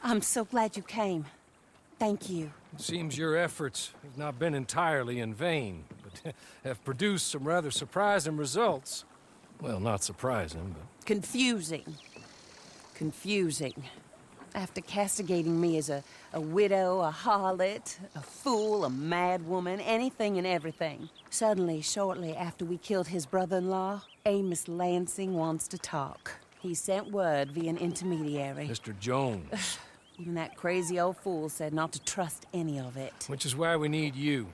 I'm so glad you came. Thank you. It seems your efforts have not been entirely in vain, but have produced some rather surprising results. Well, not surprising, but... Confusing. Confusing. After castigating me as a widow, a harlot, a fool, a mad woman, anything and everything. Suddenly, shortly after we killed his brother-in-law, Amos Lansing wants to talk. He sent word via an intermediary. Mr. Jones. Even that crazy old fool said not to trust any of it. Which is why we need you.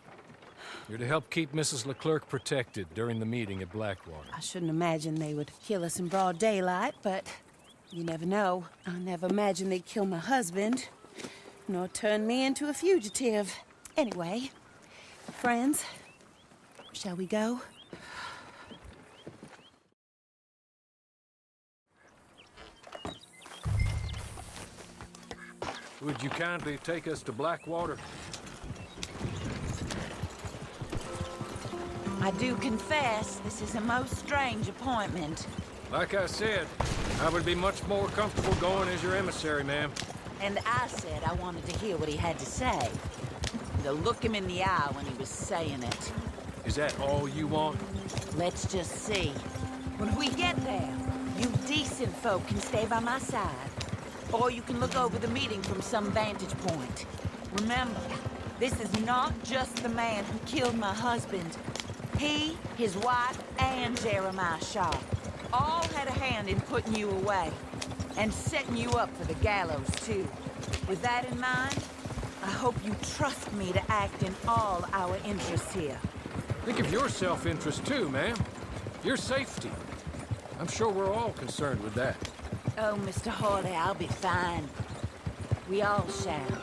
You're to help keep Mrs. Leclerc protected during the meeting at Blackwater. I shouldn't imagine they would kill us in broad daylight, but you never know. I never imagined they'd kill my husband, nor turn me into a fugitive. Anyway, friends, shall we go? Would you kindly take us to Blackwater? I do confess, this is a most strange appointment. Like I said, I would be much more comfortable going as your emissary, ma'am. And I said I wanted to hear what he had to say. To look him in the eye when he was saying it. Is that all you want? Let's just see. When we get there, you decent folk can stay by my side. Or you can look over the meeting from some vantage point. Remember, this is not just the man who killed my husband. He, his wife, and Jeremiah Shaw all had a hand in putting you away. And setting you up for the gallows, too. With that in mind, I hope you trust me to act in all our interests here. Think of your self-interest too, ma'am. Your safety. I'm sure we're all concerned with that. Oh, Mr. Hawley, I'll be fine. We all shall.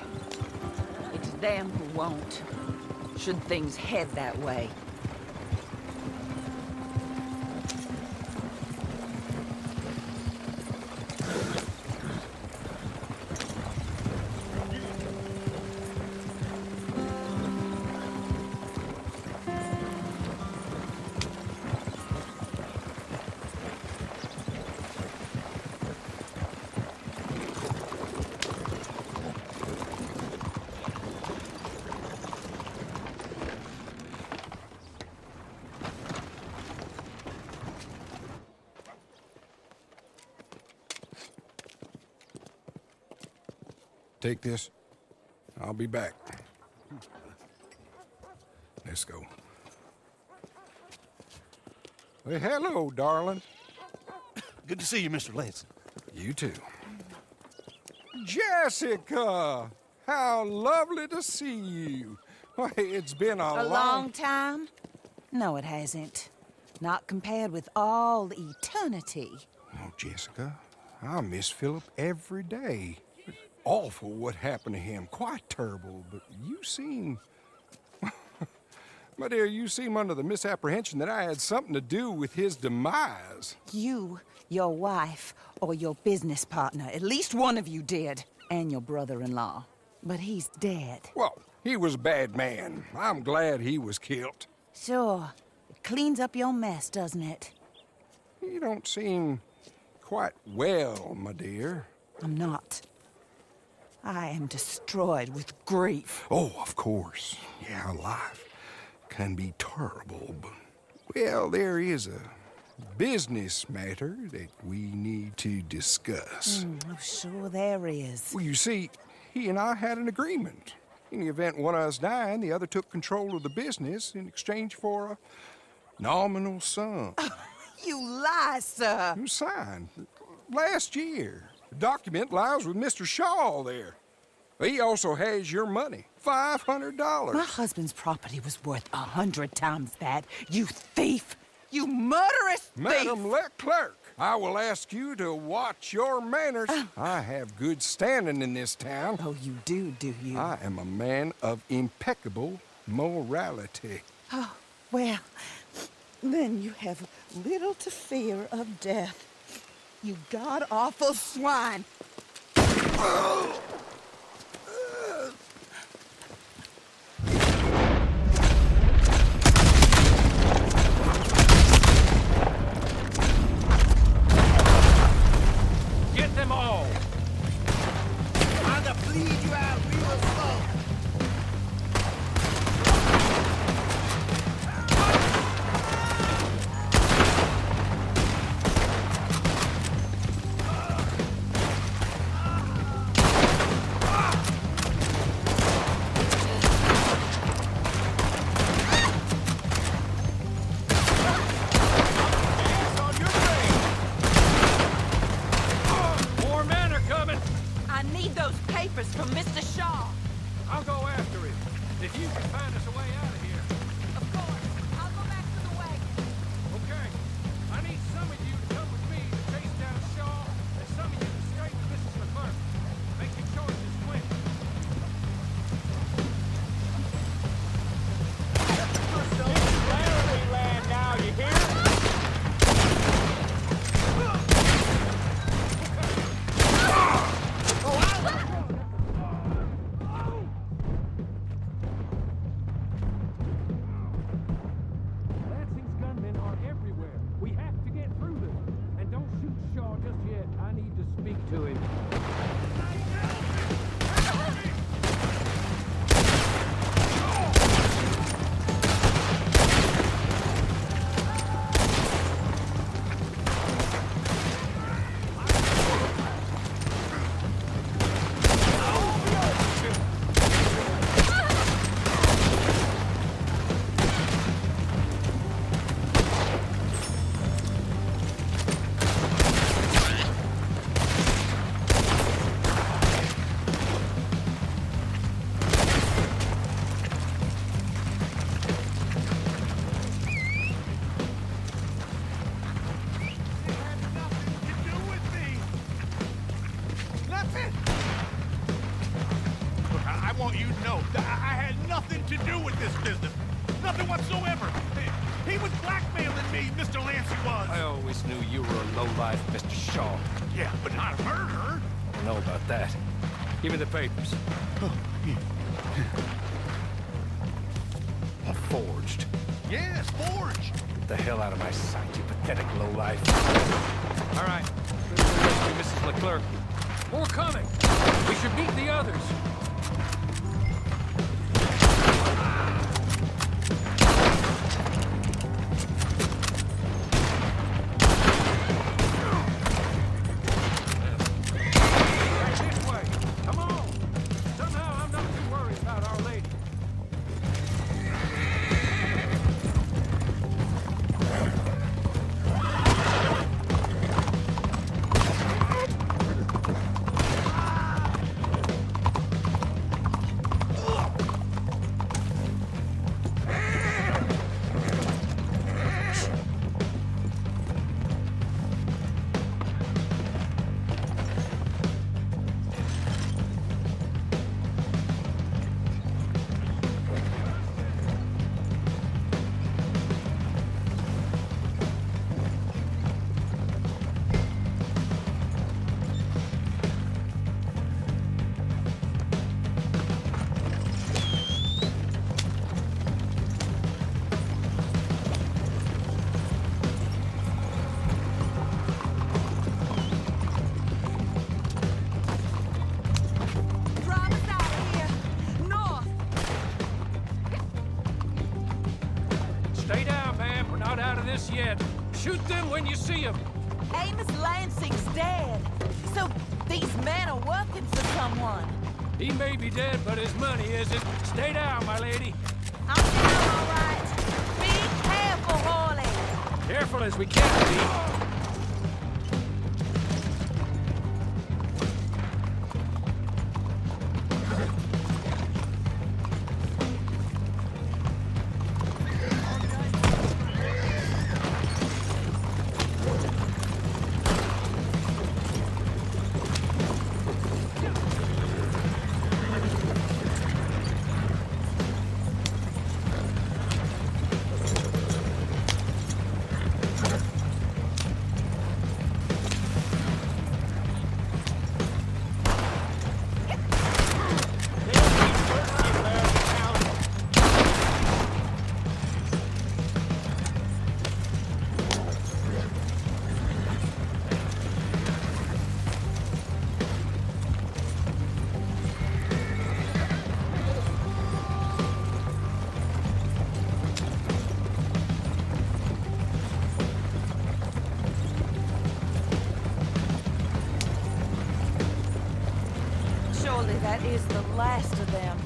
It's them who won't, should things head that way. Take this. I'll be back. Let's go. Well, hello, darling. Good to see you, Mr. Lansing. You too. Jessica! How lovely to see you. Why, it's been a long time? No, it hasn't. Not compared with all eternity. Oh, Jessica, I miss Philip every day. Awful what happened to him. Quite terrible, but you seem... My dear, you seem under the misapprehension that I had something to do with his demise. You, your wife, or your business partner. At least one of you did. And your brother-in-law. But he's dead. Well, he was a bad man. I'm glad he was killed. Sure. It cleans up your mess, doesn't it? You don't seem quite well, my dear. I'm not. I am destroyed with grief. Oh, of course. Yeah, life can be terrible, but... Well, there is a business matter that we need to discuss. Oh, sure there is. Well, you see, he and I had an agreement. In the event one of us died, the other took control of the business in exchange for a nominal sum. You lie, sir. It was signed last year. The document lies with Mr. Shaw there. He also has your money, $500. My husband's property was worth 100 times that. You thief! You murderous thief! Madam Leclerc, I will ask you to watch your manners. I have good standing in this town. Oh, you do you? I am a man of impeccable morality. Oh, well, then you have little to fear of death. You god-awful swine! Get them all! I if you can find us a way out of here. Of course. I'll go back to the wagon. Okay. I need some of you to come with me to chase down Shaw, and some of you to straight to Mrs. McClurk. Make your choices quick. Land now, you hear? Lansing's gunmen are everywhere. We have to get through them. And don't shoot Shaw just yet. I need to speak to him. Look, I want you to know that I had nothing to do with this business. Nothing whatsoever. He was blackmailing me, Mr. Lansing was. I always knew you were a lowlife, Mr. Shaw. Yeah, but not a murderer. I don't know about that. Give me the papers. Forged. Yes, forged. Get the hell out of my sight, you pathetic lowlife. All right. Rescue Mrs. LeClerc. More coming. We should meet the others. Right this way. Come on. Somehow I'm not too worried about Our Lady. Drive us out of here. North. Stay down, ma'am. We're not out of this yet. Shoot them when you see them. Amos Lansing's dead. So these men are working for someone. He may be dead, but his money isn't. Stay down, my lady. I'm down all right. Be careful, Hawley. Careful as we can be. Surely that is the last of them.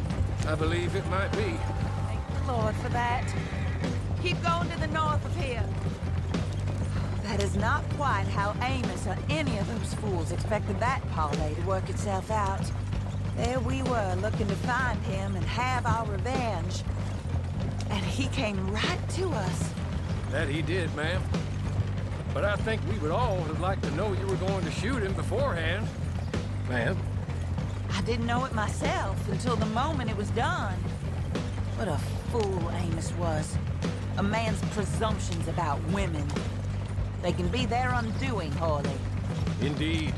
I believe it might be. Thank the Lord for that. Keep going to the north of here. That is not quite how Amos or any of those fools expected that parlay to work itself out. There we were, looking to find him and have our revenge. And he came right to us. That he did, ma'am. But I think we would all have liked to know you were going to shoot him beforehand. Ma'am? I didn't know it myself until the moment it was done. What a fool Amos was. A man's presumptions about women. They can be their undoing, Hawley. Indeed.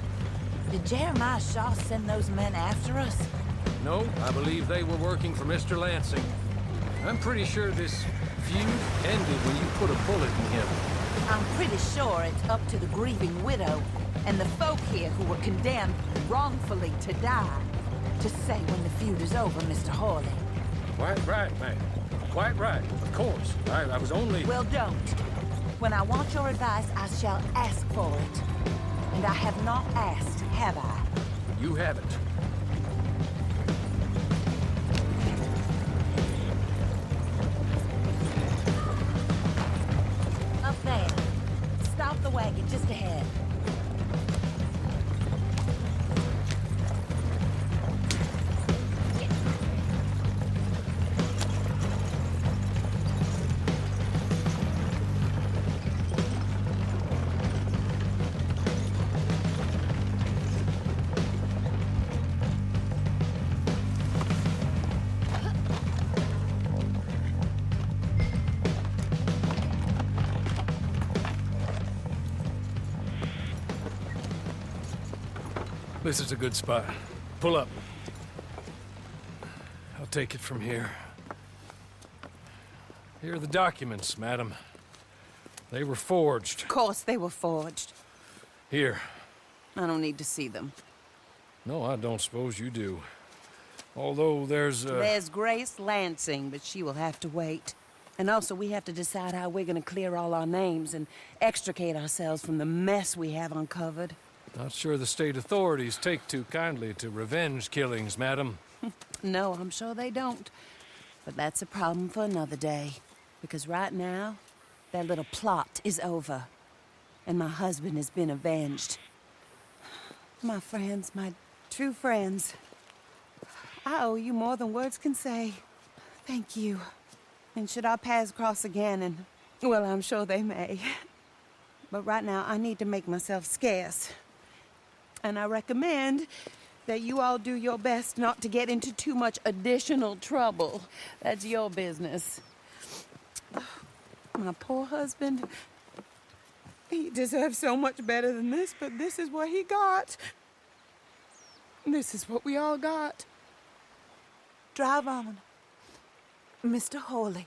Did Jeremiah Shaw send those men after us? No, I believe they were working for Mr. Lansing. I'm pretty sure this feud ended when you put a bullet in him. I'm pretty sure it's up to the grieving widow and the folk here who were condemned wrongfully to die to say when the feud is over, Mr. Hawley. Quite right, ma'am. Quite right, of course. I was only... Well, don't. When I want your advice, I shall ask for it. And I have not asked, have I? You haven't. Up there. Stop the wagon just ahead. This is a good spot. Pull up. I'll take it from here. Here are the documents, madam. They were forged. Of course they were forged. Here. I don't need to see them. No, I don't suppose you do. Although there's There's Grace Lansing, but she will have to wait. And also, we have to decide how we're gonna clear all our names and extricate ourselves from the mess we have uncovered. Not sure the state authorities take too kindly to revenge killings, madam. No, I'm sure they don't. But that's a problem for another day. Because right now, that little plot is over. And my husband has been avenged. My friends, my true friends. I owe you more than words can say. Thank you. And should our paths cross again, and, well, I'm sure they may. But right now, I need to make myself scarce. And I recommend that you all do your best not to get into too much additional trouble. That's your business. My poor husband, he deserves so much better than this, but this is what he got. This is what we all got. Drive on. Mr. Hawley.